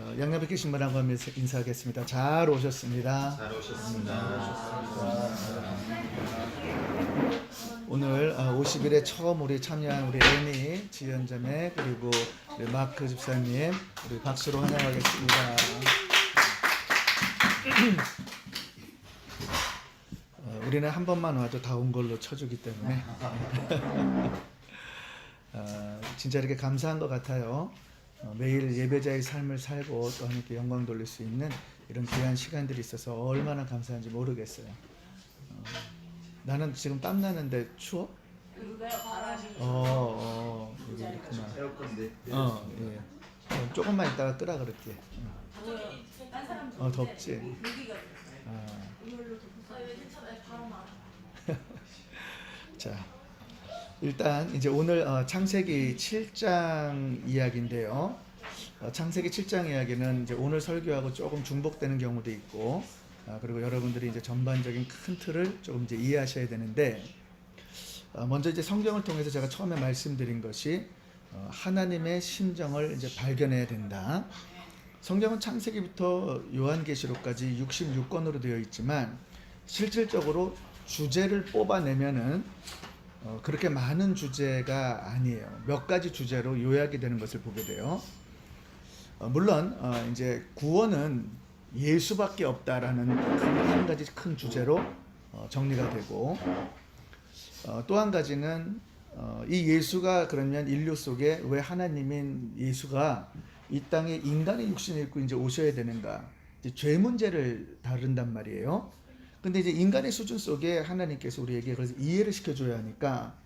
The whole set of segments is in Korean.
양념백기 신부라고 하면서 인사하겠습니다. 잘 오셨습니다. 잘 오셨습니다. 오늘 50일에 처음 우리 참여한 우리 애니 지연자매 그리고 우리 마크 집사님 우리 박수로 환영하겠습니다. 우리는 한 번만 와도 다 온 걸로 쳐주기 때문에 진짜 이렇게 감사한 것 같아요. 매일 예배자의 삶을 살고 또 하나님께 영광 돌릴 수 있는 이런 귀한 시간들이 있어서 얼마나 감사한지 모르겠어요. 나는 지금 땀 나는데 추워? 여기 그렇구나. 에어컨인데. 예. 조금만 있다가 끄라 그럴게. 덥지. 자, 일단 이제 오늘 창세기 7장 이야기인데요. 창세기 7장 이야기는 이제 오늘 설교하고 조금 중복되는 경우도 있고, 그리고 여러분들이 이제 전반적인 큰 틀을 조금 이제 이해하셔야 되는데, 먼저 이제 성경을 통해서 제가 처음에 말씀드린 것이 하나님의 심정을 이제 발견해야 된다. 성경은 창세기부터 요한계시록까지 66권으로 되어 있지만 실질적으로 주제를 뽑아내면은 그렇게 많은 주제가 아니에요. 몇 가지 주제로 요약이 되는 것을 보게 돼요. 물론 이제 구원은 예수밖에 없다라는 한 가지 큰 주제로 정리가 되고, 또 한 가지는 이 예수가 그러면 인류 속에 왜 하나님인 예수가 이 땅에 인간의 육신을 입고 이제 오셔야 되는가? 이제 죄 문제를 다룬단 말이에요. 근데 이제 인간의 수준 속에 하나님께서 우리에게 그래서 이해를 시켜줘야 하니까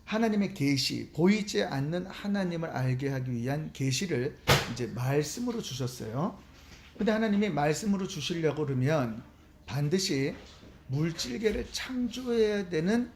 하나님의 계시, 보이지 않는 하나님을 알게 하기 위한 계시를 이제 말씀으로 주셨어요. 근데 하나님이 말씀으로 주시려고 그러면 반드시 물질계를 창조해야 되는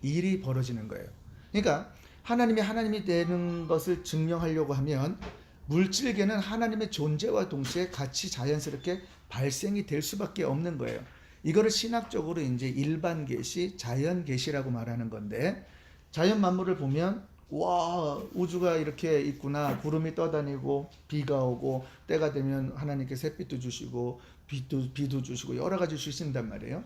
일이 벌어지는 거예요. 그러니까 하나님이 되는 것을 증명하려고 하면 물질계는 하나님의 존재와 동시에 같이 자연스럽게 발생이 될 수밖에 없는 거예요. 이거를 신학적으로 이제 일반 계시, 자연 계시라고 말하는 건데, 자연 만물을 보면 와, 우주가 이렇게 있구나. 구름이 떠다니고 비가 오고 때가 되면 하나님께 햇빛도 주시고 비도 주시고 여러 가지 주신단 말이에요.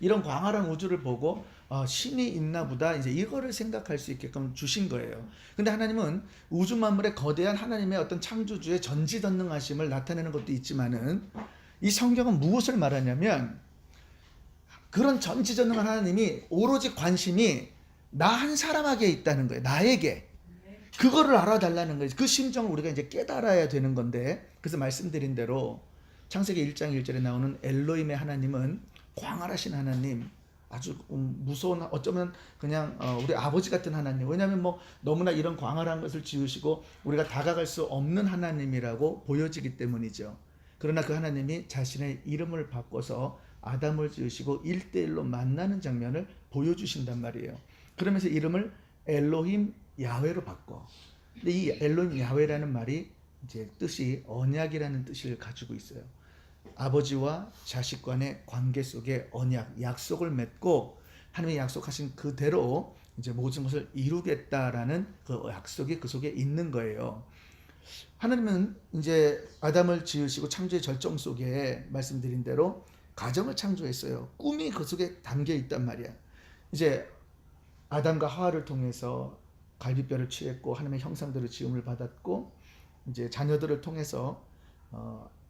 이런 광활한 우주를 보고 신이 있나 보다 이제 이거를 생각할 수 있게끔 주신 거예요. 근데 하나님은 우주 만물의 거대한 하나님의 어떤 창조주의 전지전능하심을 나타내는 것도 있지만은 이 성경은 무엇을 말하냐면 그런 전지전능한 하나님이 오로지 관심이 나 한 사람에게 있다는 거예요. 나에게. 그거를 알아달라는 거예요. 그 심정을 우리가 이제 깨달아야 되는 건데, 그래서 말씀드린 대로 창세기 1장 1절에 나오는 엘로힘의 하나님은 광활하신 하나님, 아주 무서운, 어쩌면 그냥 우리 아버지 같은 하나님. 왜냐하면 뭐 너무나 이런 광활한 것을 지으시고 우리가 다가갈 수 없는 하나님이라고 보여지기 때문이죠. 그러나 그 하나님이 자신의 이름을 바꿔서 아담을 지으시고 1대1로 만나는 장면을 보여주신단 말이에요. 그러면서 이름을 엘로힘 야훼로 바꿔. 근데 이 엘로힘 야훼라는 말이 이제 뜻이 언약이라는 뜻을 가지고 있어요. 아버지와 자식 간의 관계 속에 언약, 약속을 맺고 하나님이 약속하신 그대로 이제 모든 것을 이루겠다라는 그 약속이 그 속에 있는 거예요. 하나님은 이제 아담을 지으시고 창조의 절정 속에 말씀드린 대로 가정을 창조했어요. 꿈이 그 속에 담겨 있단 말이야. 이제 아담과 하와를 통해서 갈비뼈를 취했고 하나님의 형상대로 지음을 받았고 이제 자녀들을 통해서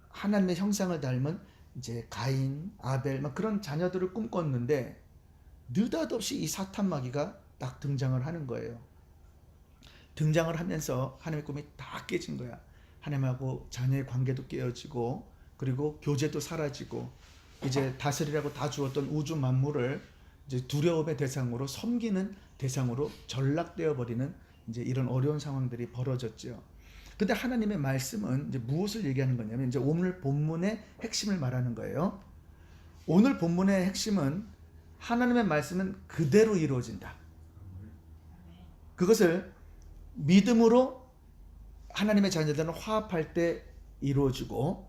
하나님의 형상을 닮은 이제 가인, 아벨 막 그런 자녀들을 꿈꿨는데 느닷없이 이 사탄 마귀가 딱 등장을 하는 거예요. 등장을 하면서 하나님의 꿈이 다 깨진 거야. 하나님하고 자녀의 관계도 깨어지고 그리고 교제도 사라지고 이제 다스리라고 다 주었던 우주 만물을 이제 두려움의 대상으로 섬기는 대상으로 전락되어 버리는 이제 이런 어려운 상황들이 벌어졌죠. 근데 하나님의 말씀은 이제 무엇을 얘기하는 거냐면 이제 오늘 본문의 핵심을 말하는 거예요. 오늘 본문의 핵심은 하나님의 말씀은 그대로 이루어진다. 그것을 믿음으로 하나님의 자녀들은 화합할 때 이루어지고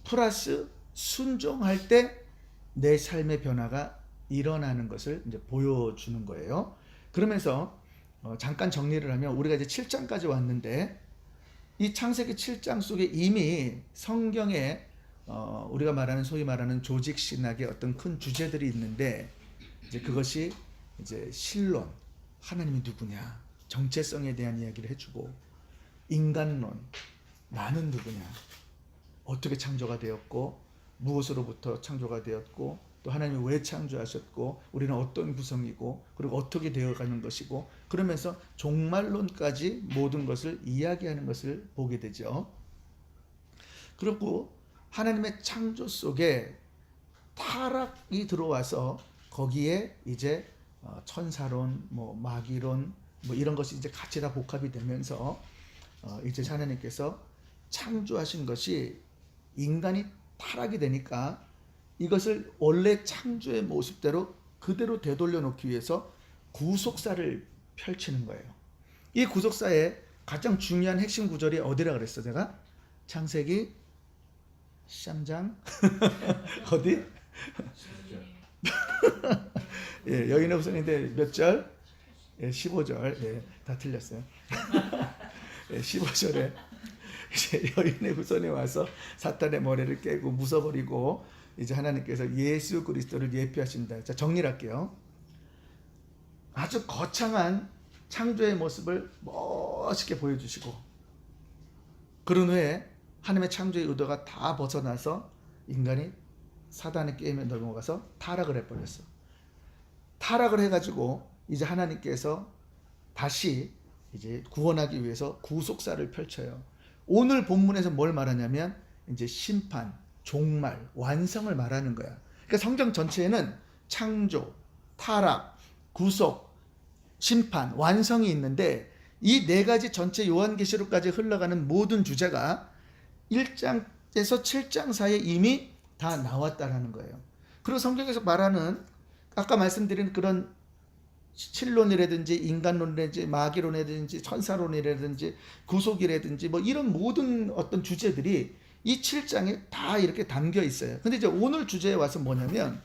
플러스 순종할 때 내 삶의 변화가 일어나는 것을 이제 보여주는 거예요. 그러면서 잠깐 정리를 하면 우리가 이제 7장까지 왔는데 이 창세기 7장 속에 이미 성경에 우리가 말하는 소위 말하는 조직 신학의 어떤 큰 주제들이 있는데 이제 그것이 이제 신론, 하나님이 누구냐, 정체성에 대한 이야기를 해주고 인간론, 나는 누구냐, 어떻게 창조가 되었고 무엇으로부터 창조가 되었고 또 하나님이 왜 창조하셨고 우리는 어떤 구성이고 그리고 어떻게 되어가는 것이고 그러면서 종말론까지 모든 것을 이야기하는 것을 보게 되죠. 그리고 하나님의 창조 속에 타락이 들어와서 거기에 이제 천사론, 뭐 마귀론, 뭐 이런 것이 이제 같이 다 복합이 되면서 이제 하나님께서 창조하신 것이 인간이 타락이 되니까 이것을 원래 창조의 모습대로 그대로 되돌려 놓기 위해서 구속사를 펼치는 거예요. 이 구속사의 가장 중요한 핵심 구절이 어디라 그랬어 제가? 창세기 13장 어디? 예, 여인의 후손인데 몇 절? 예, 15절. 예, 다 틀렸어요. 예, 15절에 이제 여인의 후손이 와서 사탄의 머리를 깨고 무서버리고 이제 하나님께서 예수 그리스도를 예표하신다. 자, 정리를 할게요. 아주 거창한 창조의 모습을 멋있게 보여주시고 그런 후에 하나님의 창조의 의도가 다 벗어나서 인간이 사단의 게임에 넘어가서 타락을 해버렸어. 타락을 해가지고 이제 하나님께서 다시 이제 구원하기 위해서 구속사를 펼쳐요. 오늘 본문에서 뭘 말하냐면 이제 심판, 종말, 완성을 말하는 거야. 그러니까 성경 전체에는 창조, 타락, 구속, 심판, 완성이 있는데 이 네 가지 전체 요한계시록까지 흘러가는 모든 주제가 1장에서 7장 사이에 이미 다 나왔다라는 거예요. 그리고 성경에서 말하는 아까 말씀드린 그런 신론이라든지 인간론이라든지 마귀론이라든지 천사론이라든지 구속이라든지 뭐 이런 모든 어떤 주제들이 이 7장에 다 이렇게 담겨 있어요. 근데 이제 오늘 주제에 와서 뭐냐면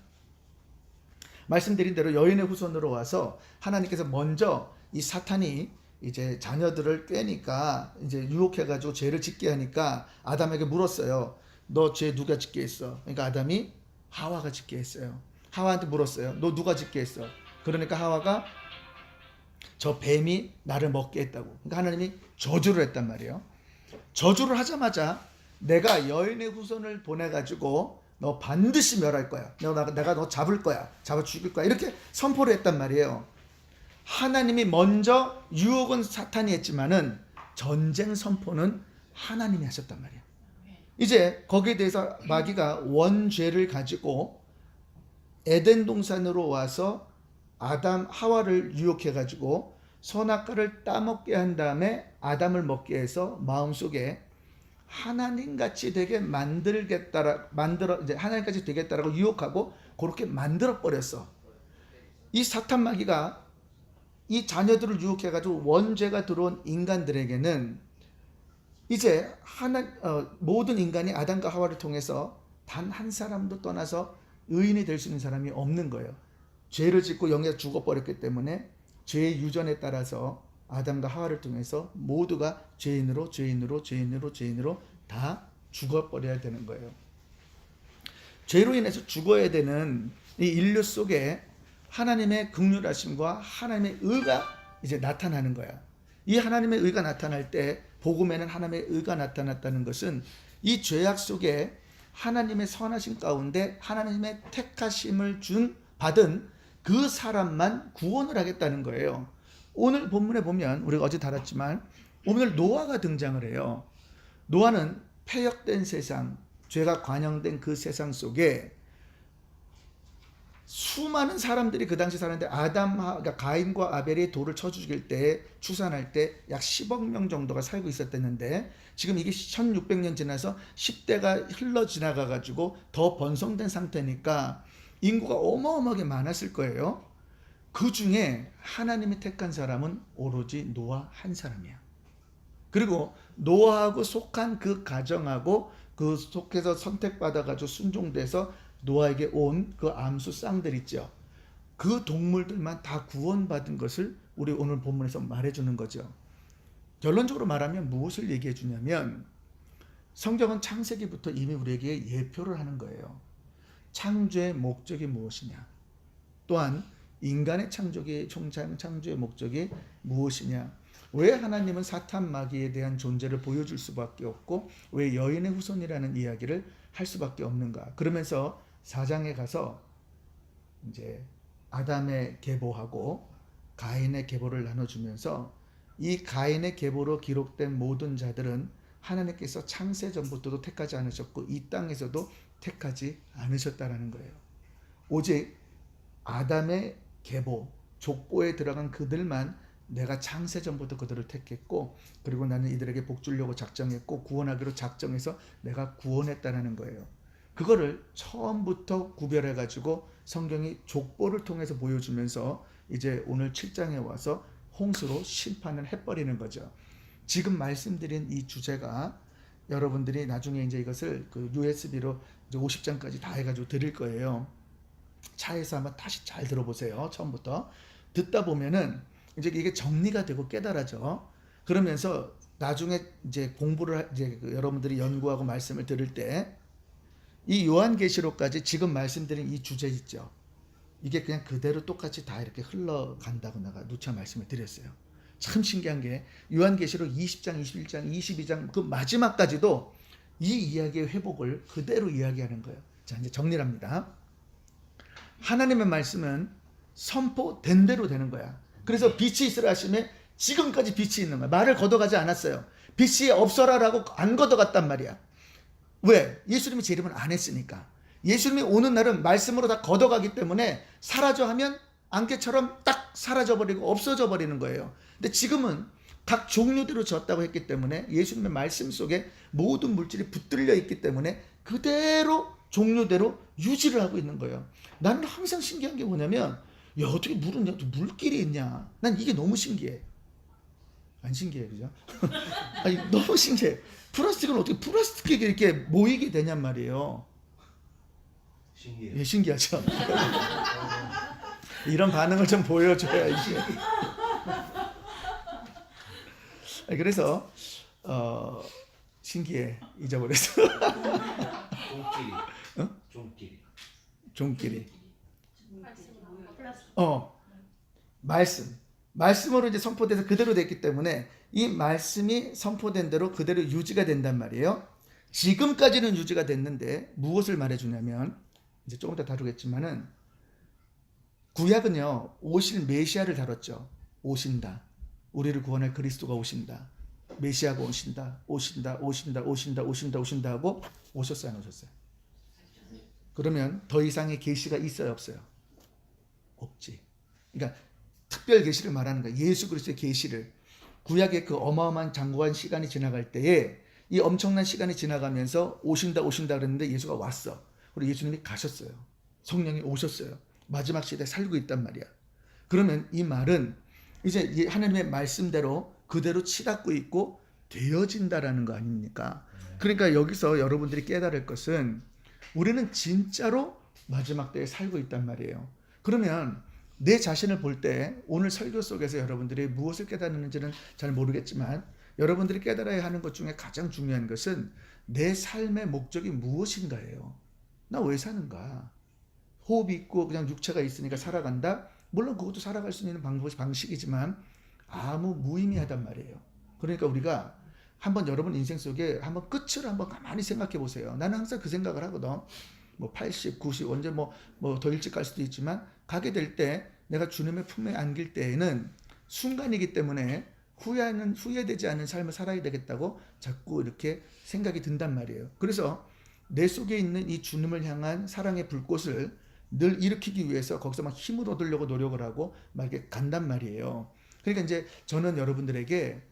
말씀드린 대로 여인의 후손으로 와서 하나님께서 먼저 이 사탄이 이제 자녀들을 꿰니까 이제 유혹해가지고 죄를 짓게 하니까 아담에게 물었어요. 너 죄 누가 짓게 했어? 그러니까 아담이 하와가 짓게 했어요. 하와한테 물었어요. 너 누가 짓게 했어? 그러니까 하와가 저 뱀이 나를 먹게 했다고. 그러니까 하나님이 저주를 했단 말이에요. 저주를 하자마자 내가 여인의 후손을 보내가지고 너 반드시 멸할 거야. 내가 너 잡을 거야. 잡아 죽일 거야. 이렇게 선포를 했단 말이에요. 하나님이 먼저 유혹은 사탄이 했지만은 전쟁 선포는 하나님이 하셨단 말이에요. 이제 거기에 대해서 마귀가 원죄를 가지고 에덴 동산으로 와서 아담 하와를 유혹해 가지고 선악과를 따먹게 한 다음에 아담을 먹게 해서 마음속에 하나님같이 되게 이제 하나님같이 되겠다라고 유혹하고 그렇게 만들어 버렸어. 이 사탄 마귀가 이 자녀들을 유혹해 가지고 원죄가 들어온 인간들에게는 이제 모든 인간이 아담과 하와를 통해서 단 한 사람도 떠나서 의인이 될 수 있는 사람이 없는 거예요. 죄를 짓고 영에서 죽어버렸기 때문에 죄의 유전에 따라서 아담과 하와를 통해서 모두가 죄인으로 다 죽어버려야 되는 거예요. 죄로 인해서 죽어야 되는 이 인류 속에 하나님의 긍휼하심과 하나님의 의가 이제 나타나는 거야. 이 하나님의 의가 나타날 때 복음에는 하나님의 의가 나타났다는 것은 이 죄악 속에 하나님의 선하심 가운데 하나님의 택하심을 받은 그 사람만 구원을 하겠다는 거예요. 오늘 본문에 보면 우리가 어제 다뤘지만 오늘 노아가 등장을 해요. 노아는 패역된 세상, 죄가 관영된 그 세상 속에 수많은 사람들이 그 당시 살았는데 그러니까 가인과 아벨이 돌을 쳐 죽일 때 추산할 때 약 10억 명 정도가 살고 있었댔는데 지금 이게 1600년 지나서 10대가 흘러 지나가 가지고 더 번성된 상태니까 인구가 어마어마하게 많았을 거예요. 그 중에 하나님이 택한 사람은 오로지 노아 한 사람이야. 그리고 노아하고 속한 그 가정하고 그 속해서 선택받아 가지고 순종돼서 노아에게 온 그 암수 쌍들 있죠. 그 동물들만 다 구원받은 것을 우리 오늘 본문에서 말해주는 거죠. 결론적으로 말하면 무엇을 얘기해 주냐면 성경은 창세기부터 이미 우리에게 예표를 하는 거예요. 창조의 목적이 무엇이냐, 또한 인간의 창조의 목적이 무엇이냐, 왜 하나님은 사탄 마귀에 대한 존재를 보여줄 수밖에 없고 왜 여인의 후손이라는 이야기를 할 수밖에 없는가. 그러면서 4장에 가서 이제 아담의 계보하고 가인의 계보를 나눠주면서 이 가인의 계보로 기록된 모든 자들은 하나님께서 창세 전부터도 택하지 않으셨고 이 땅에서도 택하지 않으셨다라는 거예요. 오직 아담의 계보, 족보에 들어간 그들만 내가 창세 전부터 그들을 택했고 그리고 나는 이들에게 복 주려고 작정했고 구원하기로 작정해서 내가 구원했다라는 거예요. 그거를 처음부터 구별해 가지고 성경이 족보를 통해서 보여주면서 이제 오늘 7장에 와서 홍수로 심판을 해버리는 거죠. 지금 말씀드린 이 주제가 여러분들이 나중에 이제 이것을 그 USB로 이제 50장까지 다 해가지고 드릴 거예요. 차에서 한번 다시 잘 들어보세요. 처음부터 듣다 보면은 이제 이게 정리가 되고 깨달아져. 그러면서 나중에 이제 공부를 이제 여러분들이 연구하고 말씀을 들을 때 이 요한계시록까지 지금 말씀드린 이 주제 있죠. 이게 그냥 그대로 똑같이 다 이렇게 흘러간다고 내가 누차 말씀을 드렸어요. 참 신기한 게 요한계시록 20장, 21장, 22장 그 마지막까지도 이 이야기의 회복을 그대로 이야기하는 거예요. 자, 이제 정리를 합니다. 하나님의 말씀은 선포된 대로 되는 거야. 그래서 빛이 있으라 하시면 지금까지 빛이 있는 거야. 말을 걷어가지 않았어요. 빛이 없어라라고 안 걷어갔단 말이야. 왜? 예수님이 재림을 안 했으니까. 예수님이 오는 날은 말씀으로 다 걷어가기 때문에 사라져 하면 안개처럼 딱 사라져버리고 없어져 버리는 거예요. 근데 지금은 각 종류대로 졌다고 했기 때문에 예수님의 말씀 속에 모든 물질이 붙들려 있기 때문에 그대로 종류대로 유지를 하고 있는 거예요. 나는 항상 신기한 게 뭐냐면 야 어떻게 물길이 있냐. 난 이게 너무 신기해. 안 신기해 그죠? 아니 너무 신기해. 플라스틱은 어떻게 플라스틱이 이렇게 모이게 되냔 말이에요. 신기해요. 예, 신기하죠? 이런 반응을 좀 보여줘야지. 그래서 신기해. 잊어버렸어. 종끼리. 어? 종끼리. 종끼리. 말씀으로 이제 선포돼서 그대로 됐기 때문에 이 말씀이 선포된 대로 그대로 유지가 된단 말이에요. 지금까지는 유지가 됐는데 무엇을 말해주냐면 이제 조금 더 다루겠지만은 구약은요 오실 메시아를 다뤘죠. 오신다. 우리를 구원할 그리스도가 오신다. 메시아가 오신다. 오신다 하고 오셨어요 안 오셨어요? 그러면 더 이상의 계시가 있어요 없어요? 없지. 그러니까 특별 계시를 말하는 거야. 예수 그리스도의 계시를. 구약의 그 어마어마한 장구한 시간이 지나갈 때에 이 엄청난 시간이 지나가면서 오신다 그랬는데 예수가 왔어. 그리고 예수님이 가셨어요. 성령이 오셨어요. 마지막 시대에 살고 있단 말이야. 그러면 이 말은 이제 하나님의 말씀대로 그대로 치닫고 있고 되어진다라는 거 아닙니까? 그러니까 여기서 여러분들이 깨달을 것은 우리는 진짜로 마지막 때에 살고 있단 말이에요. 그러면 내 자신을 볼 때 오늘 설교 속에서 여러분들이 무엇을 깨닫는지는 잘 모르겠지만 여러분들이 깨달아야 하는 것 중에 가장 중요한 것은 내 삶의 목적이 무엇인가예요. 나 왜 사는가? 호흡이 있고 그냥 육체가 있으니까 살아간다? 물론 그것도 살아갈 수 있는 방식이지만 아무 무의미하단 말이에요. 그러니까 우리가 한번 여러분 인생 속에 한번 끝을 한번 가만히 생각해 보세요. 나는 항상 그 생각을 하거든. 뭐 80, 90 언제 뭐 더 일찍 갈 수도 있지만 가게 될 때 내가 주님의 품에 안길 때에는 순간이기 때문에 후회되지 않는 삶을 살아야 되겠다고 자꾸 이렇게 생각이 든단 말이에요. 그래서 내 속에 있는 이 주님을 향한 사랑의 불꽃을 늘 일으키기 위해서 거기서 막 힘을 얻으려고 노력을 하고 막 이렇게 간단 말이에요. 그러니까 이제 저는 여러분들에게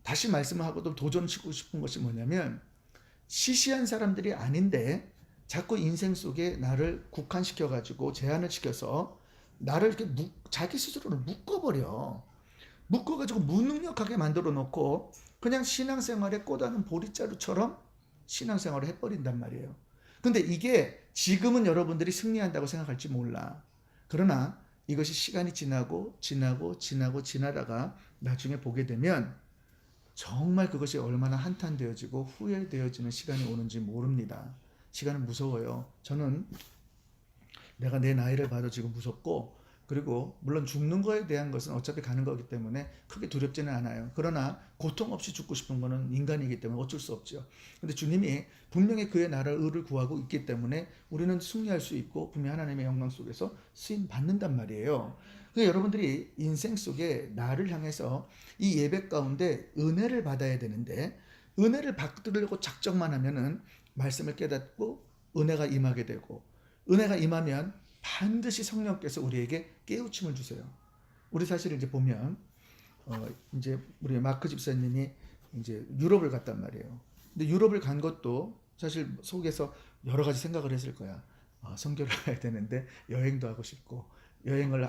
다시 말씀을 하고도 도전시키고 싶은 것이 뭐냐면 시시한 사람들이 아닌데 자꾸 인생 속에 나를 국한시켜가지고 제한을 시켜서 나를 이렇게 자기 스스로를 묶어가지고 무능력하게 만들어 놓고 그냥 신앙생활에 꽂아놓은 보릿자루처럼 신앙생활을 해버린단 말이에요. 근데 이게 지금은 여러분들이 승리한다고 생각할지 몰라. 그러나 이것이 시간이 지나다가 나중에 보게 되면 정말 그것이 얼마나 한탄되어지고 후회되어지는 시간이 오는지 모릅니다. 시간은 무서워요. 저는 내가 내 나이를 봐도 지금 무섭고, 그리고 물론 죽는 거에 대한 것은 어차피 가는 거기 때문에 크게 두렵지는 않아요. 그러나 고통 없이 죽고 싶은 거는 인간이기 때문에 어쩔 수 없죠. 근데 주님이 분명히 그의 나라를 구하고 있기 때문에 우리는 승리할 수 있고 분명히 하나님의 영광 속에서 쓰임 받는단 말이에요. 그러니까 여러분들이 인생 속에 나를 향해서 이 예배 가운데 은혜를 받아야 되는데, 은혜를 받으려고 작정만 하면은 말씀을 깨닫고 은혜가 임하게 되고, 은혜가 임하면 반드시 성령께서 우리에게 깨우침을 주세요. 우리 사실 이제 보면 이제 우리 마크 집사님이 이제 유럽을 갔단 말이에요. 근데 유럽을 간 것도 사실 속에서 여러 가지 생각을 했을 거야. 선교를 가야 되는데 여행도 하고 싶고, 여행을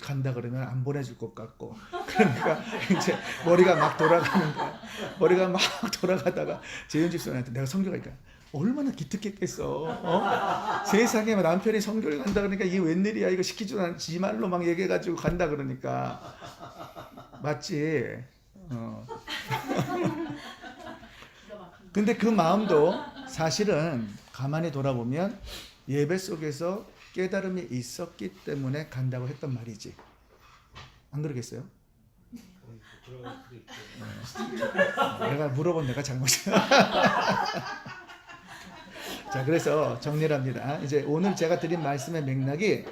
간다 그러면 안 보내줄 것 같고, 그러니까 이제 머리가 막 돌아가는 거야. 머리가 막 돌아가다가 재윤 집사님한테 내가 선교 가니까 얼마나 기특했겠어. 세상에 남편이 선교를 간다 그러니까 이게 웬일이야, 이거 시키지도 않지, 지 말로 막 얘기해가지고 간다 그러니까. 맞지? 근데 그 마음도 사실은 가만히 돌아보면 예배 속에서 깨달음이 있었기 때문에 간다고 했던 말이지. 안 그러겠어요? 내가 물어본 내가 잘못이야. 자, 그래서 정리를 합니다. 이제 오늘 제가 드린 말씀의 맥락이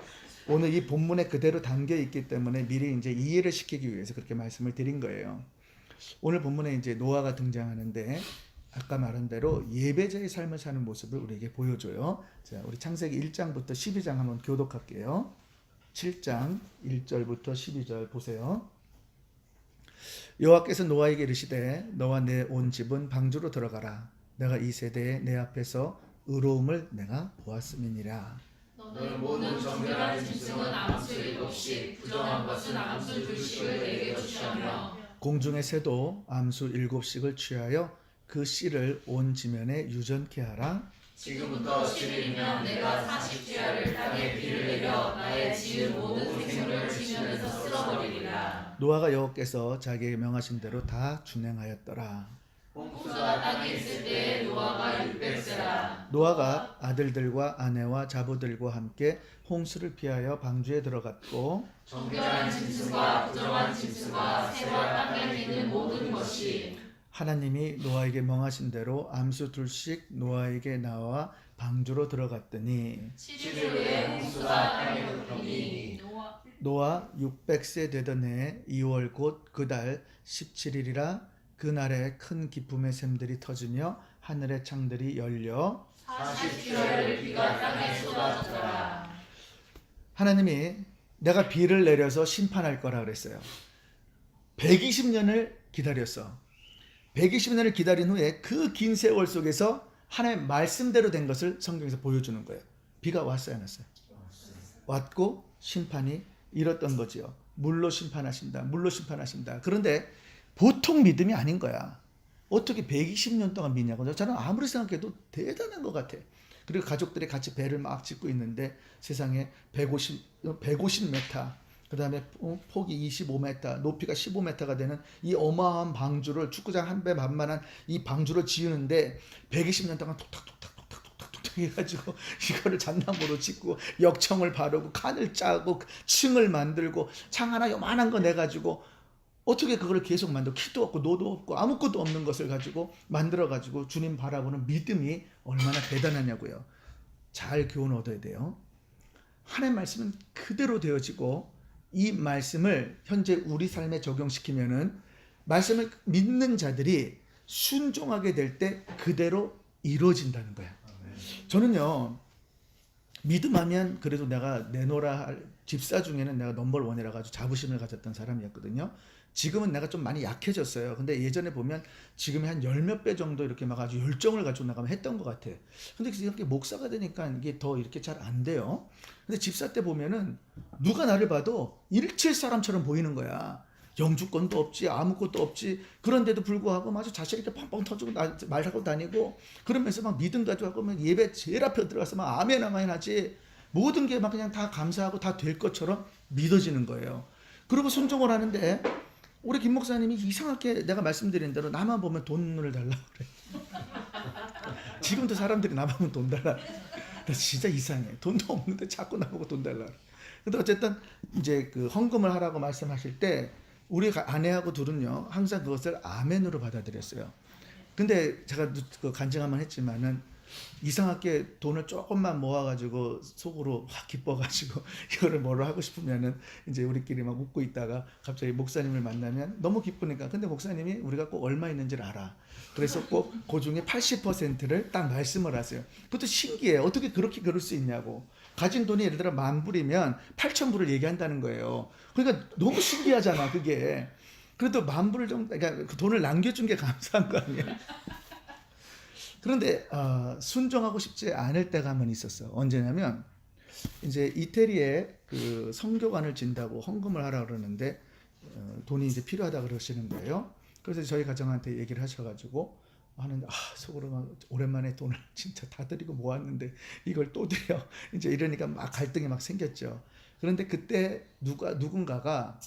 오늘 이 본문에 그대로 담겨 있기 때문에 미리 이제 이해를 시키기 위해서 그렇게 말씀을 드린 거예요. 오늘 본문에 이제 노아가 등장하는데, 아까 말한 대로 예배자의 삶을 사는 모습을 우리에게 보여줘요. 자, 우리 창세기 1장부터 12장 한번 교독할게요. 7장 1절부터 12절 보세요. 여호와께서 노아에게 이르시되 너와 내 온 집은 방주로 들어가라. 내가 이 세대에 내 앞에서 의로움을 내가 보았음이니라. 너는 모든 정결한 짐승은 암수 7씩, 부정한 것은 암수 2씩을 내게 취하며 공중의 새도 암수 7씩을 취하여 그 씨를 온 지면에 유전케 하라. 지금부터 10일이면 내가 40주야를 땅에 비를 내려 나의 지은 모든 생물을 지면에서 쓸어버리리라. 노아가 여호와께서 자기에게 명하신 대로 다 준행하였더라. 홍수가 땅에 있을 때에 노아가 600세라. 노아가 아들들과 아내와 자부들과 함께 홍수를 피하여 방주에 들어갔고, 정결한 짐승과 부정한 짐승과 새와 땅에 있는 모든 것이 하나님이 노아에게 명하신 대로 암수 2씩 노아에게 나와 방주로 들어갔더니 7일 후에 홍수가 땅에 덮이니 노아 600세 되던 해 2월 곧 그 달 17일이라. 그날에 큰 기쁨의 샘들이 터지며 하늘의 창들이 열려 40주야를 비가 땅에 쏟아졌더라. 하나님이 내가 비를 내려서 심판할 거라 그랬어요. 120년을 기다렸어. 120년을 기다린 후에 그 긴 세월 속에서 하나님의 말씀대로 된 것을 성경에서 보여주는 거예요. 비가 왔어요, 안 왔어요? 왔고 심판이 이뤘던 거지요. 물로 심판하신다. 물로 심판하신다. 그런데 보통 믿음이 아닌 거야. 어떻게 120년 동안 믿냐고. 저는 아무리 생각해도 대단한 것 같아. 그리고 가족들이 같이 배를 막 짓고 있는데 세상에 150m, 그 다음에 폭이 25m, 높이가 15m가 되는 이 어마어마한 방주를, 축구장 한 배 만만한 이 방주를 지으는데 120년 동안 톡탁 해가지고 이거를 잣나무로 짓고 역청을 바르고 칸을 짜고 층을 만들고 창 하나 요만한 거 내가지고 어떻게 그걸 계속 만들고, 키도 없고 노도 없고 아무것도 없는 것을 가지고 만들어가지고 주님 바라보는 믿음이 얼마나 대단하냐고요. 잘 교훈 얻어야 돼요. 하나님의 말씀은 그대로 되어지고, 이 말씀을 현재 우리 삶에 적용시키면은 말씀을 믿는 자들이 순종하게 될 때 그대로 이루어진다는 거야. 저는요, 믿음하면 그래도 내가 내놓으라 할 집사 중에는 내가 넘버 원이라 가지고 자부심을 가졌던 사람이었거든요. 지금은 내가 좀 많이 약해졌어요. 근데 예전에 보면 지금의 한 10몇 배 정도 이렇게 막 아주 열정을 가지고 나가면 했던 것 같아. 근데 이렇게 목사가 되니까 이게 더 이렇게 잘 안 돼요. 근데 집사 때 보면은 누가 나를 봐도 일칠 사람처럼 보이는 거야. 영주권도 없지, 아무것도 없지. 그런데도 불구하고 아주 자신 있게 펑펑 터지고 말하고 다니고, 그러면서 막 믿음 가지고 하고 예배 제일 앞에 들어가서 막 아멘 아멘 하지. 모든 게 막 그냥 다 감사하고 다 될 것처럼 믿어지는 거예요. 그리고 순종을 하는데 우리 김 목사님이 이상하게 내가 말씀드린 대로 나만 보면 돈을 달라고 그래. 지금도 사람들이 나만 보면 돈 달라. 나 진짜 이상해. 돈도 없는데 자꾸 나보고 돈 달라. 근데 어쨌든 이제 그 헌금을 하라고 말씀하실 때 우리 아내하고 둘은요 항상 그것을 아멘으로 받아들였어요. 근데 제가 그 간증하만 했지만은 이상하게 돈을 조금만 모아가지고 속으로 확 기뻐가지고 이거를 뭐로 하고 싶으면은 이제 우리끼리 막 웃고 있다가 갑자기 목사님을 만나면 너무 기쁘니까 근데 목사님이 우리가 꼭 얼마 있는지를 알아. 그래서 꼭 그 중에 80%를 딱 말씀을 하세요. 그것도 신기해요. 어떻게 그렇게 그럴 수 있냐고. 가진 돈이 예를 들어 10,000불이면 8,000불을 얘기한다는 거예요. 그러니까 너무 신기하잖아 그게. 그래도 10,000불을 좀 그러니까 그 돈을 남겨준 게 감사한 거 아니야. 그런데 순종하고 싶지 않을 때가 한 번 있었어. 언제냐면 이제 이태리에 그 성교관을 진다고 헌금을 하라 그러는데 돈이 이제 필요하다 그러시는 거예요. 그래서 저희 가정한테 얘기를 하셔가지고 하는데 속으로 막 오랜만에 돈을 진짜 다 드리고 모았는데 이걸 또 드려 이제 이러니까 막 갈등이 막 생겼죠. 그런데 그때 누군가가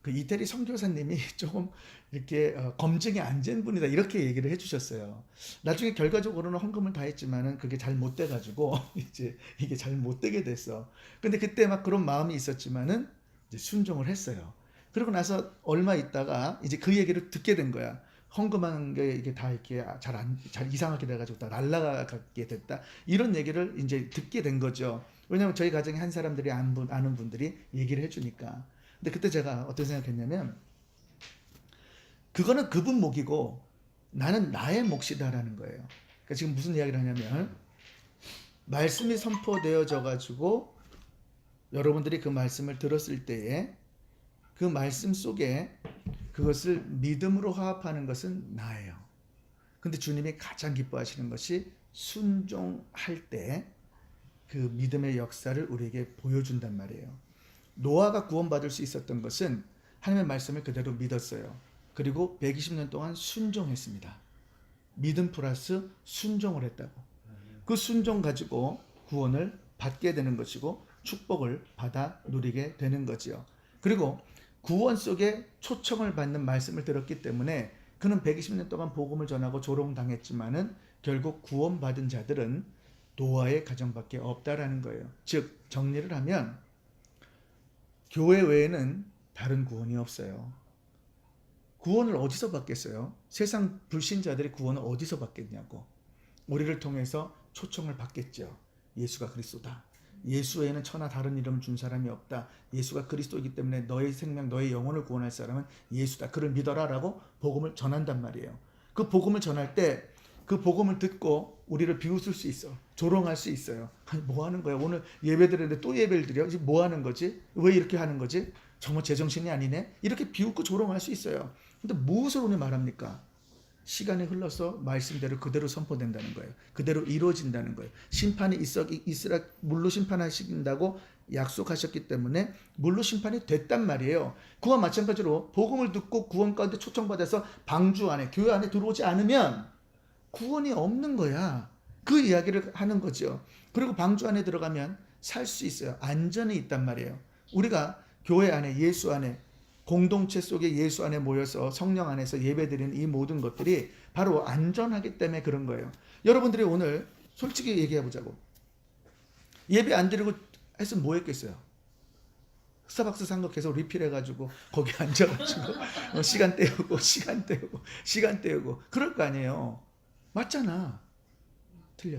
그 이태리 선교사님이 조금 이렇게 검증이 안 된 분이다 이렇게 얘기를 해주셨어요. 나중에 결과적으로는 헌금을 다 했지만은 그게 잘 못 돼가지고 이제 이게 잘 못 되게 됐어. 근데 그때 막 그런 마음이 있었지만은 이제 순종을 했어요. 그러고 나서 얼마 있다가 이제 그 얘기를 듣게 된 거야. 헌금한 게 이게 다 이렇게 잘 이상하게 돼가지고 다 날라가게 됐다. 이런 얘기를 이제 듣게 된 거죠. 왜냐하면 저희 가정에 한 사람들이 아는 분들이 얘기를 해주니까. 근데 그때 제가 어떤 생각했냐면 그거는 그분 몫이고 나는 나의 몫이다라는 거예요. 그러니까 지금 무슨 이야기를 하냐면 말씀이 선포되어져 가지고 여러분들이 그 말씀을 들었을 때에 그 말씀 속에 그것을 믿음으로 화합하는 것은 나예요. 근데 주님이 가장 기뻐하시는 것이 순종할 때 그 믿음의 역사를 우리에게 보여준단 말이에요. 노아가 구원받을 수 있었던 것은 하나님의 말씀을 그대로 믿었어요. 그리고 120년 동안 순종했습니다. 믿음 플러스 순종을 했다고. 그 순종 가지고 구원을 받게 되는 것이고 축복을 받아 누리게 되는 거지요. 그리고 구원 속에 초청을 받는 말씀을 들었기 때문에 그는 120년 동안 복음을 전하고 조롱당했지만은 결국 구원받은 자들은 노아의 가정밖에 없다라는 거예요. 즉 정리를 하면 교회 외에는 다른 구원이 없어요. 구원을 어디서 받겠어요? 세상 불신자들이 구원을 어디서 받겠냐고. 우리를 통해서 초청을 받겠죠. 예수가 그리스도다. 예수 외에는 천하 다른 이름을 준 사람이 없다. 예수가 그리스도이기 때문에 너의 생명, 너의 영혼을 구원할 사람은 예수다. 그를 믿어라라고 복음을 전한단 말이에요. 그 복음을 전할 때 그 복음을 듣고 우리를 비웃을 수 있어. 조롱할 수 있어요. 아니 뭐 하는 거야? 오늘 예배 드렸는데 또 예배를 드려? 지금 뭐 하는 거지? 왜 이렇게 하는 거지? 정말 제정신이 아니네? 이렇게 비웃고 조롱할 수 있어요. 근데 무엇을 오늘 말합니까? 시간이 흘러서 말씀대로 그대로 선포된다는 거예요. 그대로 이루어진다는 거예요. 심판이 있으라 물로 심판하신다고 약속하셨기 때문에 물로 심판이 됐단 말이에요. 그와 마찬가지로 복음을 듣고 구원 가운데 초청받아서 방주 안에 교회 안에 들어오지 않으면 구원이 없는 거야. 그 이야기를 하는 거죠. 그리고 방주 안에 들어가면 살 수 있어요. 안전이 있단 말이에요. 우리가 교회 안에 예수 안에 공동체 속에 예수 안에 모여서 성령 안에서 예배드리는 이 모든 것들이 바로 안전하기 때문에 그런 거예요. 여러분들이 오늘 솔직히 얘기해보자고. 예배 안 드리고 했으면 뭐 했겠어요? 스타벅스 산 거 계속 리필해가지고 거기 앉아가지고 시간 때우고 그럴 거 아니에요. 맞잖아. 틀려.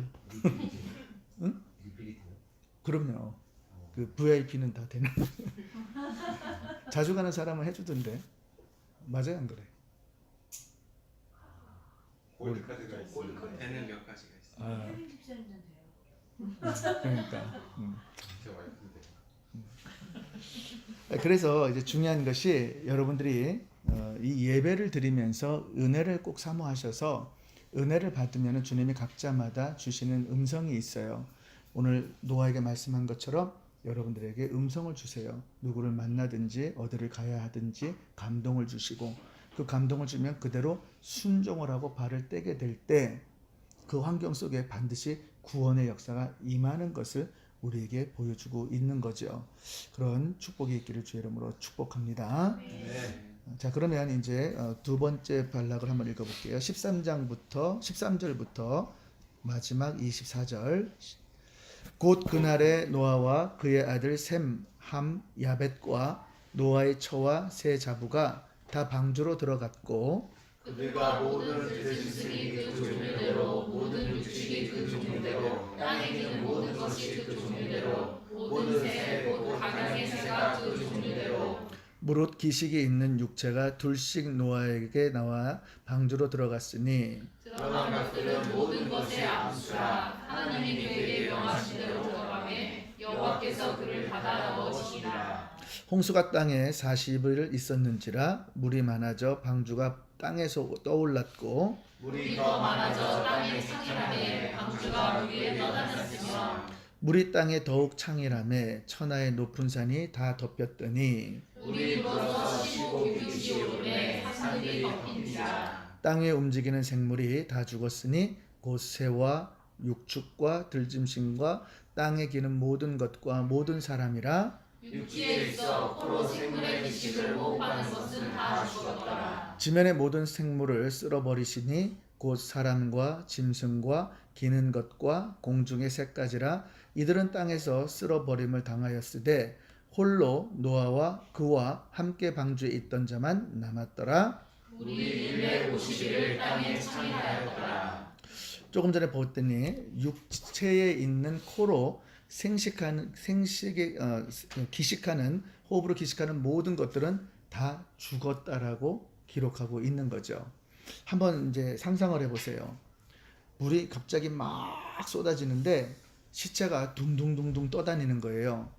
응? 그럼요. 그 VIP는 다 되는. 자주 가는 사람은 해주던데. 맞아요, 안 그래? 골드카드가 있어요. 되는 몇 가지가 있어요. 아, 혜민 집사님은 돼요. 그러니까. 진짜 와이프인데. 그래서 이제 중요한 것이 여러분들이 이 예배를 드리면서 은혜를 꼭 사모하셔서 은혜를 받으면 주님이 각자마다 주시는 음성이 있어요. 오늘 노아에게 말씀한 것처럼 여러분들에게 음성을 주세요. 누구를 만나든지 어디를 가야 하든지 감동을 주시고 그 감동을 주면 그대로 순종을 하고 발을 떼게 될 때 그 환경 속에 반드시 구원의 역사가 임하는 것을 우리에게 보여주고 있는 거죠. 그런 축복이 있기를 주의 이름으로 축복합니다. 네. 자, 그러면 이제 두 번째 단락을 한번 읽어볼게요. 13절부터 마지막 24절. 곧 그날에 노아와 그의 아들 셈, 함, 야벳과 노아의 처와 세 자부가 다 방주로 들어갔고 그들과 모든 들짐승이 그 종류대로 모든 육식이 그 종류대로 땅에 기는 모든 것이 그 종류대로 모든 새 곧 각양의 새가 그 종류대로 무릇 기식이 있는 육체가 둘씩 노아에게 나와 방주로 들어갔으니 들어간 것들은 모든 것의 암수라 하나님이 그에게 명하신 대로 들어가매 여호와께서 그를 받아 넣으시니라. 홍수가 땅에 40일 있었는지라 물이 많아져 방주가 땅에서 떠올랐고 물이 더 많아져 땅에 창이라매 방주가 물 위에 떠다녔으며 물이 땅에 더욱 창이라매 천하의 높은 산이 다 덮였더니 물이 불어서 시고 규규시 오르매 산들이 덮인지라. 땅에 움직이는 생물이 다 죽었으니 곧 새와 육축과 들짐승과 땅에 기는 모든 것과 모든 사람이라. 육지에 있어 코로 생물의 기식을 호흡하는 것은 다 죽었더라. 지면의 모든 생물을 쓸어버리시니 곧 사람과 짐승과 기는 것과 공중의 새까지라. 이들은 땅에서 쓸어버림을 당하였으되 홀로 노아와 그와 함께 방주에 있던 자만 남았더라. 물이 150일을 땅에 창이하였더라. 조금 전에 보았더니 육체에 있는 코로 기식하는 호흡으로 기식하는 모든 것들은 다 죽었다라고 기록하고 있는 거죠. 한번 이제 상상을 해보세요. 물이 갑자기 막 쏟아지는데 시체가 둥둥둥둥 떠다니는 거예요.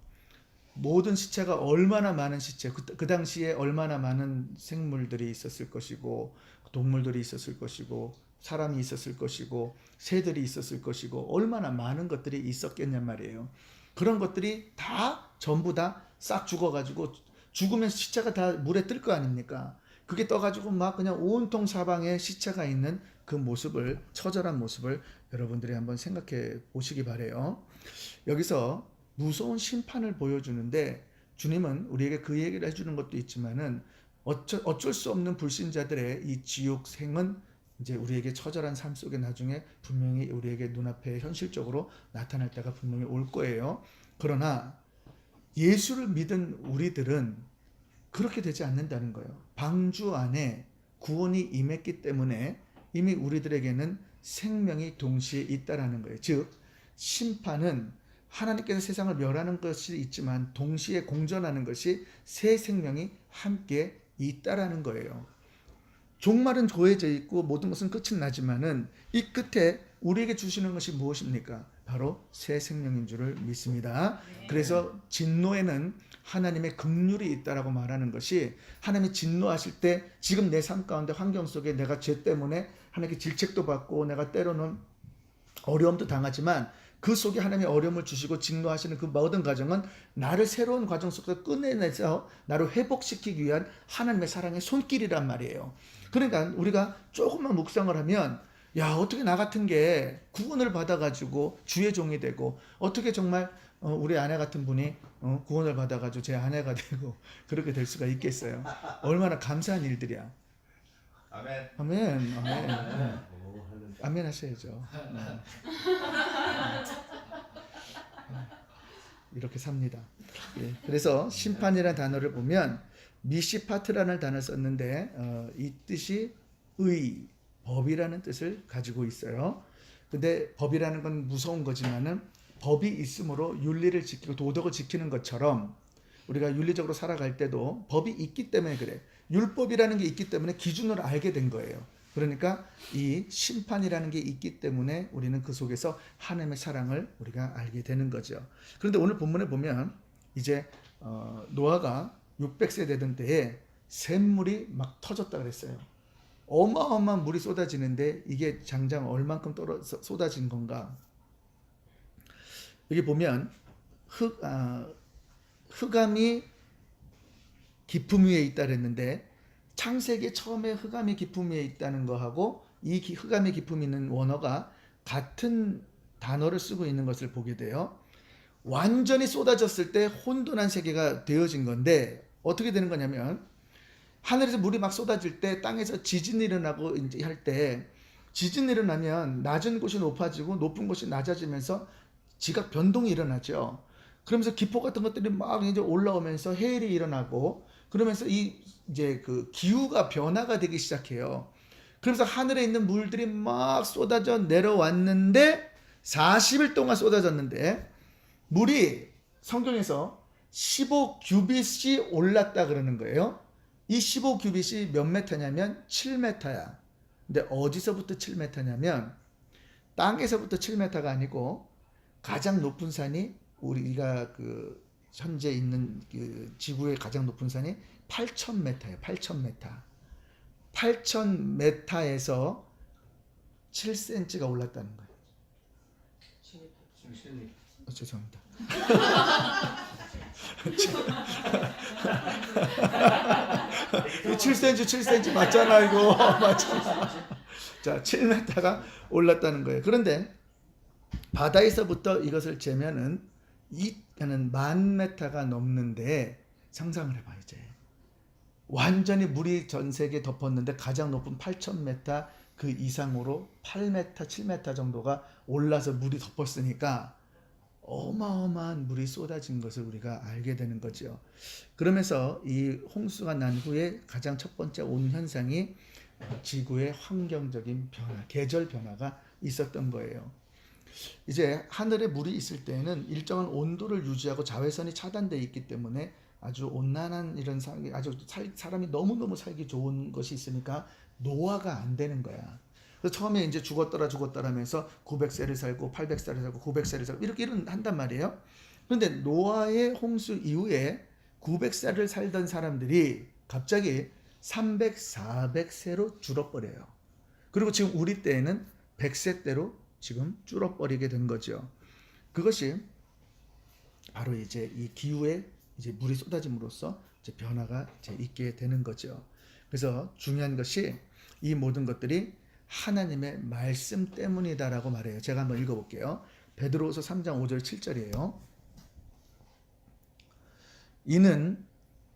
모든 시체가 얼마나 많은 시체, 그 당시에 얼마나 많은 생물들이 있었을 것이고 동물들이 있었을 것이고 사람이 있었을 것이고 새들이 있었을 것이고 얼마나 많은 것들이 있었겠냔 말이에요. 그런 것들이 다 전부 다 싹 죽어가지고 죽으면 시체가 다 물에 뜰 거 아닙니까? 그게 떠가지고 막 그냥 온통 사방에 시체가 있는 그 모습을, 처절한 모습을 여러분들이 한번 생각해 보시기 바래요. 여기서 무서운 심판을 보여주는데 주님은 우리에게 그 얘기를 해주는 것도 있지만은 어쩔 수 없는 불신자들의 이 지옥 생은 이제 우리에게 처절한 삶 속에 나중에 분명히 우리에게 눈앞에 현실적으로 나타날 때가 분명히 올 거예요. 그러나 예수를 믿은 우리들은 그렇게 되지 않는다는 거예요. 방주 안에 구원이 임했기 때문에 이미 우리들에게는 생명이 동시에 있다라는 거예요. 즉 심판은 하나님께서 세상을 멸하는 것이 있지만 동시에 공존하는 것이 새 생명이 함께 있다라는 거예요. 종말은 조해져 있고 모든 것은 끝은 나지만은 이 끝에 우리에게 주시는 것이 무엇입니까? 바로 새 생명인 줄을 믿습니다. 그래서 진노에는 하나님의 긍휼이 있다라고 말하는 것이 하나님이 진노하실 때 지금 내 삶 가운데 환경 속에 내가 죄 때문에 하나님께 질책도 받고 내가 때로는 어려움도 당하지만 그 속에 하나님의 어려움을 주시고 진노하시는 그 모든 과정은 나를 새로운 과정 속에서 꺼내내서 나를 회복시키기 위한 하나님의 사랑의 손길이란 말이에요. 그러니까 우리가 조금만 묵상을 하면 야 어떻게 나 같은 게 구원을 받아가지고 주의 종이 되고 어떻게 정말 우리 아내 같은 분이 구원을 받아가지고 제 아내가 되고 그렇게 될 수가 있겠어요. 얼마나 감사한 일들이야. 아멘. 아멘. 아멘. 네. 아멘 하셔야죠. 이렇게 삽니다. 예, 그래서 심판이라는 단어를 보면 미시파트라는 단어를 썼는데 이 뜻이 의, 법이라는 뜻을 가지고 있어요. 근데 법이라는 건 무서운 거지만은 법이 있으므로 윤리를 지키고 도덕을 지키는 것처럼 우리가 윤리적으로 살아갈 때도 법이 있기 때문에 그래. 율법이라는 게 있기 때문에 기준을 알게 된 거예요. 그러니까 이 심판이라는 게 있기 때문에 우리는 그 속에서 하나님의 사랑을 우리가 알게 되는 거죠. 그런데 오늘 본문에 보면 이제 노아가 600세 되던 때에 샘물이 막 터졌다 그랬어요. 어마어마한 물이 쏟아지는데 이게 장장 얼만큼 쏟아진 건가? 여기 보면 흑암이 깊음 위에 있다 그랬는데 창세기 처음에 흑암이 깊음 위에 있다는 거하고 이 흑암의 깊음 있는 원어가 같은 단어를 쓰고 있는 것을 보게 돼요. 완전히 쏟아졌을 때 혼돈한 세계가 되어진 건데 어떻게 되는 거냐면 하늘에서 물이 막 쏟아질 때 땅에서 지진이 일어나고 이제 할 때 지진이 일어나면 낮은 곳이 높아지고 높은 곳이 낮아지면서 지각 변동이 일어나죠. 그러면서 기포 같은 것들이 막 이제 올라오면서 해일이 일어나고 그러면서 이 이제 그 기후가 변화가 되기 시작해요. 그러면서 하늘에 있는 물들이 막 쏟아져 내려왔는데 40일 동안 쏟아졌는데 물이 성경에서 15규빗이 올랐다 그러는 거예요. 이 15규빗이 몇 메타냐면 7메타야. 근데 어디서부터 7메타냐면 땅에서부터 7메타가 아니고 가장 높은 산이 우리가 그 현재 있는 그 지구의 가장 높은 산이 8,000m예요. 8,000m. 8,000m에서 7cm가 올랐다는 거예요. 죄송합니다. 7cm 맞잖아 이거. 맞잖아. 자, 7m가 올랐다는 거예요. 그런데 바다에서부터 이것을 재면은 이는 10,000m가 넘는데 상상을 해봐 이제. 완전히 물이 전 세계에 덮었는데 가장 높은 8,000m 그 이상으로 8m, 7m 정도가 올라서 물이 덮었으니까 어마어마한 물이 쏟아진 것을 우리가 알게 되는 거죠. 그러면서 이 홍수가 난 후에 가장 첫 번째 온 현상이 지구의 환경적인 변화, 계절 변화가 있었던 거예요. 이제 하늘에 물이 있을 때에는 일정한 온도를 유지하고 자외선이 차단되어 있기 때문에 아주 온난한 이런 아주 사람이 너무너무 살기 좋은 것이 있으니까 노화가 안 되는 거야. 그래서 처음에 이제 죽었더라 하면서 900세를 살고 800세를 살고 900세를 살고 이렇게 한단 말이에요. 그런데 노아의 홍수 이후에 900세를 살던 사람들이 갑자기 300, 400세로 줄어버려요. 그리고 지금 우리 때에는 100세대로 지금 줄어버리게 된 거죠. 그것이 바로 이제 이 기후에 이제 물이 쏟아짐으로써 이제 변화가 이제 있게 되는 거죠. 그래서 중요한 것이 이 모든 것들이 하나님의 말씀 때문이다라고 말해요. 제가 한번 읽어볼게요. 베드로후서 3장 5절 7절이에요. 이는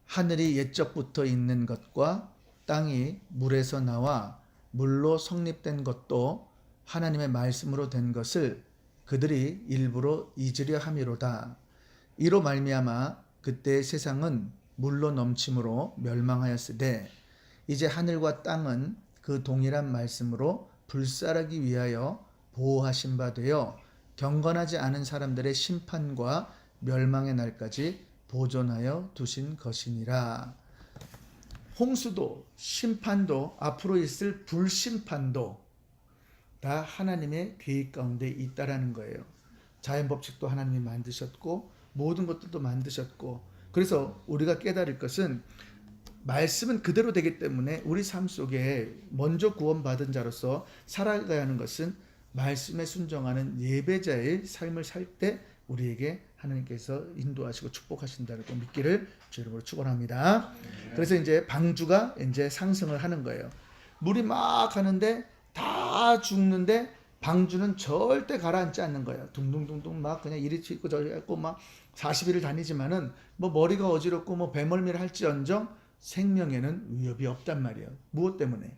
하늘이 옛적부터 있는 것과 땅이 물에서 나와 물로 성립된 것도 하나님의 말씀으로 된 것을 그들이 일부러 잊으려 함이로다. 이로 말미암아 그때 세상은 물로 넘침으로 멸망하였으되 이제 하늘과 땅은 그 동일한 말씀으로 불살하기 위하여 보호하신 바 되어 경건하지 않은 사람들의 심판과 멸망의 날까지 보존하여 두신 것이니라. 홍수도 심판도 앞으로 있을 불심판도 다 하나님의 계획 가운데 있다라는 거예요. 자연 법칙도 하나님이 만드셨고 모든 것들도 만드셨고 그래서 우리가 깨달을 것은 말씀은 그대로 되기 때문에 우리 삶 속에 먼저 구원받은 자로서 살아가야 하는 것은 말씀에 순종하는 예배자의 삶을 살 때 우리에게 하나님께서 인도하시고 축복하신다고 믿기를 주 이름으로 축원합니다. 그래서 이제 방주가 이제 상승을 하는 거예요. 물이 막 가는데 다 죽는데 방주는 절대 가라앉지 않는 거예요. 둥둥둥둥 막 그냥 이리 튀고 저리 했고 막 40일을 다니지만은 뭐 머리가 어지럽고 뭐 배멀미를 할지언정 생명에는 위협이 없단 말이에요. 무엇 때문에?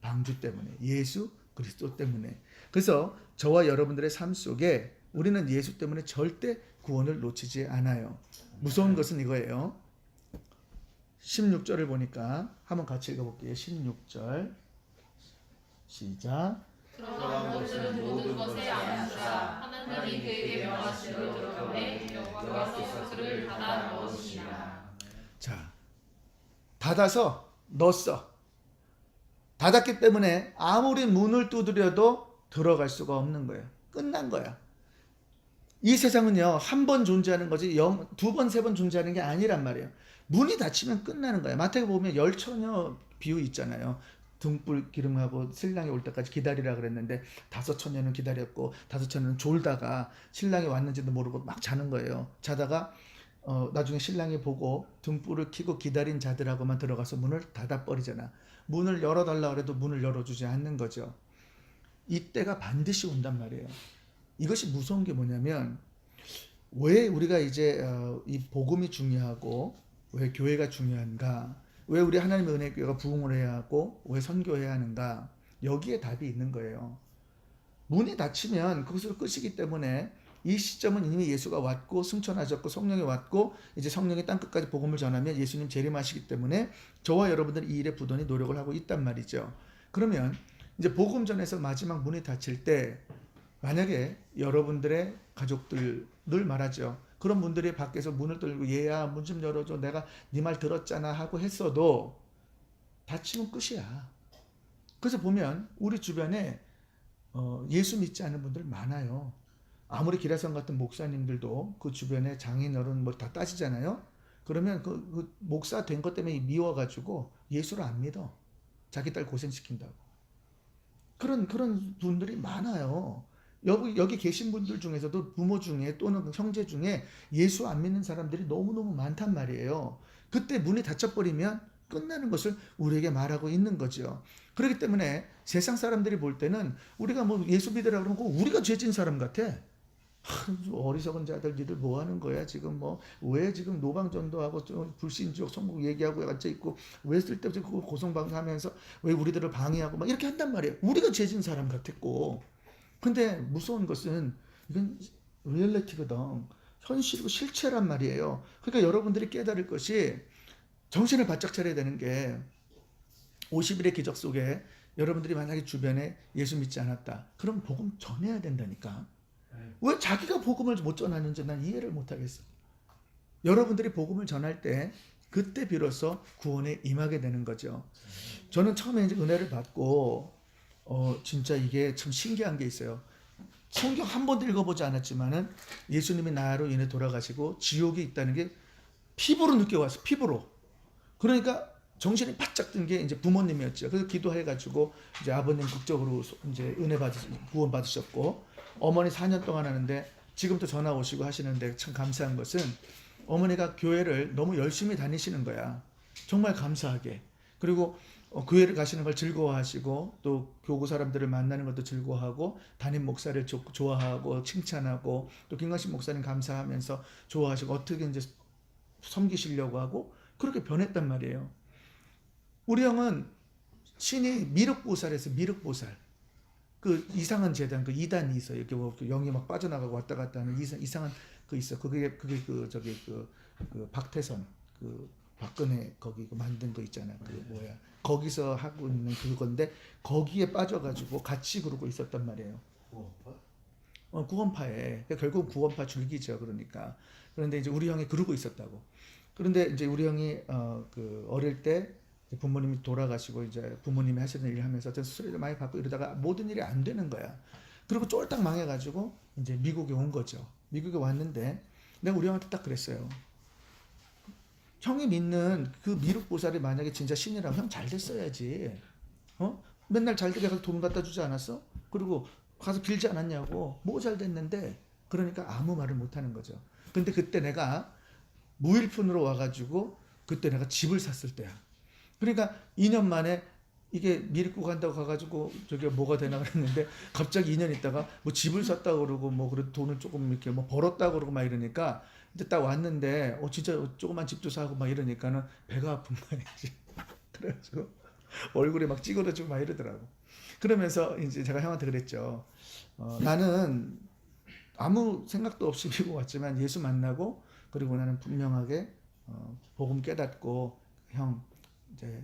방주 때문에. 예수 그리스도 때문에. 그래서 저와 여러분들의 삶 속에 우리는 예수 때문에 절대 구원을 놓치지 않아요. 무서운 것은 이거예요. 16절을 보니까 한번 같이 읽어볼게요. 16절 시작. 그러나 너희는 모든 것에 안수라 하나님이 그에게 명하시기로 들어가매 여호와께서 그를 닫아 넣으시니라. 자, 닫아서 넣었어. 닫았기 때문에 아무리 문을 두드려도 들어갈 수가 없는 거예요. 끝난 거야. 이 세상은요, 한 번 존재하는 거지, 두 번, 세 번 존재하는 게 아니란 말이에요. 문이 닫히면 끝나는 거야. 마태복음 보면 열처녀 비유 있잖아요. 등불 기름하고 신랑이 올 때까지 기다리라 그랬는데 5처녀는 기다렸고 5처녀는 졸다가 신랑이 왔는지도 모르고 막 자는 거예요. 자다가 나중에 신랑이 보고 등불을 켜고 기다린 자들하고만 들어가서 문을 닫아버리잖아. 문을 열어달라 그래도 문을 열어주지 않는 거죠. 이때가 반드시 온단 말이에요. 이것이 무서운 게 뭐냐면 왜 우리가 이제 이 복음이 중요하고 왜 교회가 중요한가? 왜 우리 하나님의 은혜 교회가 부흥을 해야 하고 왜 선교해야 하는가? 여기에 답이 있는 거예요. 문이 닫히면 그것으로 끝이기 때문에 이 시점은 이미 예수가 왔고 승천하셨고 성령이 왔고 이제 성령이 땅끝까지 복음을 전하면 예수님 재림하시기 때문에 저와 여러분들은 이 일에 부단히 노력을 하고 있단 말이죠. 그러면 이제 복음 전에서 마지막 문이 닫힐 때 만약에 여러분들의 가족들 늘 말하죠. 그런 분들이 밖에서 문을 들고 얘야 문 좀 열어줘 내가 네 말 들었잖아 하고 했어도 닫히면 끝이야. 그래서 보면 우리 주변에 예수 믿지 않는 분들 많아요. 아무리 기라성 같은 목사님들도 그 주변에 장인어른 뭐 다 따지잖아요. 그러면 그 목사 된 것 때문에 미워가지고 예수를 안 믿어. 자기 딸 고생시킨다고. 그런 분들이 많아요. 여기 계신 분들 중에서도 부모 중에 또는 형제 중에 예수 안 믿는 사람들이 너무너무 많단 말이에요. 그때 문이 닫혀버리면 끝나는 것을 우리에게 말하고 있는 거죠. 그렇기 때문에 세상 사람들이 볼 때는 우리가 뭐 예수 믿으라 그러면 우리가 죄진 사람 같아. 어리석은 자들 니들 뭐 하는 거야 지금 뭐 왜 지금 노방전도하고 불신족 성국 얘기하고 앉아 있고 왜 쓸데없이 고성방하면서 왜 우리들을 방해하고 막 이렇게 한단 말이에요. 우리가 죄진 사람 같았고 근데 무서운 것은 이건 리얼리티거든. 현실이고 실체란 말이에요. 그러니까 여러분들이 깨달을 것이 정신을 바짝 차려야 되는 게 50일의 기적 속에 여러분들이 만약에 주변에 예수 믿지 않았다. 그럼 복음 전해야 된다니까. 왜 자기가 복음을 못 전하는지 난 이해를 못하겠어. 여러분들이 복음을 전할 때 그때 비로소 구원에 임하게 되는 거죠. 저는 처음에 이제 은혜를 받고 진짜 이게 참 신기한 게 있어요. 성경 한 번도 읽어보지 않았지만은 예수님이 나로 인해 돌아가시고 지옥이 있다는 게 피부로 느껴왔어. 피부로. 그러니까 정신이 바짝 든 게 이제 부모님이었죠. 그래서 기도해가지고 이제 아버님 극적으로 이제 구원 받으셨고 어머니 4년 동안 하는데 지금도 전화 오시고 하시는데 참 감사한 것은 어머니가 교회를 너무 열심히 다니시는 거야. 정말 감사하게. 그리고 교회를 가시는 걸 즐거워하시고 또 교구 사람들을 만나는 것도 즐거워하고 담임 목사를 좋아하고 칭찬하고 또 김광식 목사님 감사하면서 좋아하시고 어떻게 이제 섬기시려고 하고 그렇게 변했단 말이에요. 우리 형은 신이 미륵보살에서 미륵보살 그 이상한 재단 그 이단이 있어. 이렇게 뭐 영이 막 빠져나가고 왔다 갔다 하는 이상한 그 있어. 그게 그 저기 그 박태선 그 박근혜 거기 만든 거 있잖아. 그 뭐야. 거기서 하고 있는 그건데 거기에 빠져가지고 같이 그러고 있었단 말이에요. 구원파? 구원파에. 결국 구원파 줄기죠. 그러니까. 그런데 이제 우리 형이 그러고 있었다고. 그런데 이제 우리 형이 그 어릴 때 부모님이 돌아가시고 이제 부모님이 하시는 일을 하면서 수술을 많이 받고 이러다가 모든 일이 안 되는 거야. 그리고 쫄딱 망해가지고 이제 미국에 온 거죠. 미국에 왔는데 내가 우리 형한테 딱 그랬어요. 형이 믿는 그 미륵보살이 만약에 진짜 신이라면 형 잘 됐어야지. 맨날 잘 되게 가서 돈 갖다 주지 않았어? 그리고 가서 빌지 않았냐고. 뭐 잘 됐는데. 그러니까 아무 말을 못 하는 거죠. 근데 그때 내가 무일푼으로 와가지고 그때 내가 집을 샀을 때야. 그러니까 2년 만에 이게 미륵국 간다고 가가지고 저기 뭐가 되나 그랬는데 갑자기 2년 있다가 뭐 집을 샀다고 그러고 뭐 그래도 돈을 조금 이렇게 뭐 벌었다고 그러고 막 이러니까 이제 딱 왔는데 진짜 조그만 집도 사고 막 이러니까는 배가 아픈 거지. 그래가지고 얼굴에 막 찌그러지고 막 이러더라고. 그러면서 이제 제가 형한테 그랬죠. 나는 아무 생각도 없이 미국 왔지만 예수 만나고 그리고 나는 분명하게 복음 깨닫고 형 이제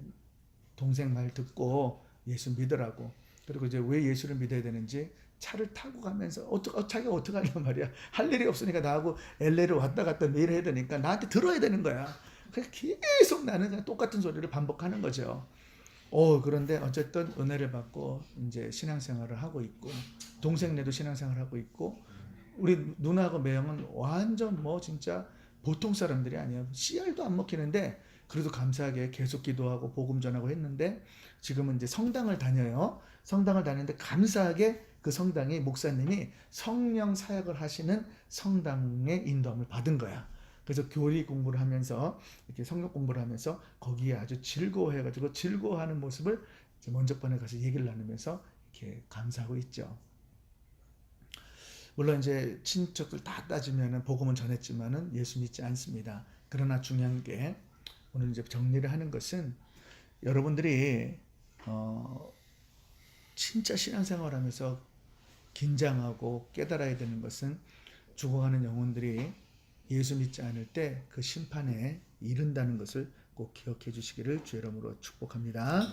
동생 말 듣고 예수 믿으라고. 그리고 이제 왜 예수를 믿어야 되는지 차를 타고 가면서 자기가 어떻게 하냔 말이야. 할 일이 없으니까 나하고 LA를 왔다 갔다 매일 해야 되니까 나한테 들어야 되는 거야. 그래서 계속 나는 그냥 똑같은 소리를 반복하는 거죠. 그런데 어쨌든 은혜를 받고 이제 신앙생활을 하고 있고 동생네도 신앙생활을 하고 있고 우리 누나하고 매형은 완전 뭐 진짜 보통 사람들이 아니야. 씨알도 안 먹히는데 그래도 감사하게 계속 기도하고 복음 전하고 했는데 지금은 이제 성당을 다녀요. 성당을 다니는데 감사하게 그 성당이 목사님이 성령 사역을 하시는 성당의 인도함을 받은 거야. 그래서 교리 공부를 하면서 이렇게 성경 공부를 하면서 거기에 아주 즐거워해가지고 즐거워하는 모습을 먼저 번에 가서 얘기를 나누면서 이렇게 감사하고 있죠. 물론 이제 친척들 다 따지면은 복음은 전했지만은 예수 믿지 않습니다. 그러나 중요한 게 오늘 이제 정리를 하는 것은 여러분들이 진짜 신앙생활하면서 긴장하고 깨달아야 되는 것은 죽어가는 영혼들이 예수 믿지 않을 때 그 심판에 이른다는 것을 꼭 기억해 주시기를 주의 이름으로 축복합니다.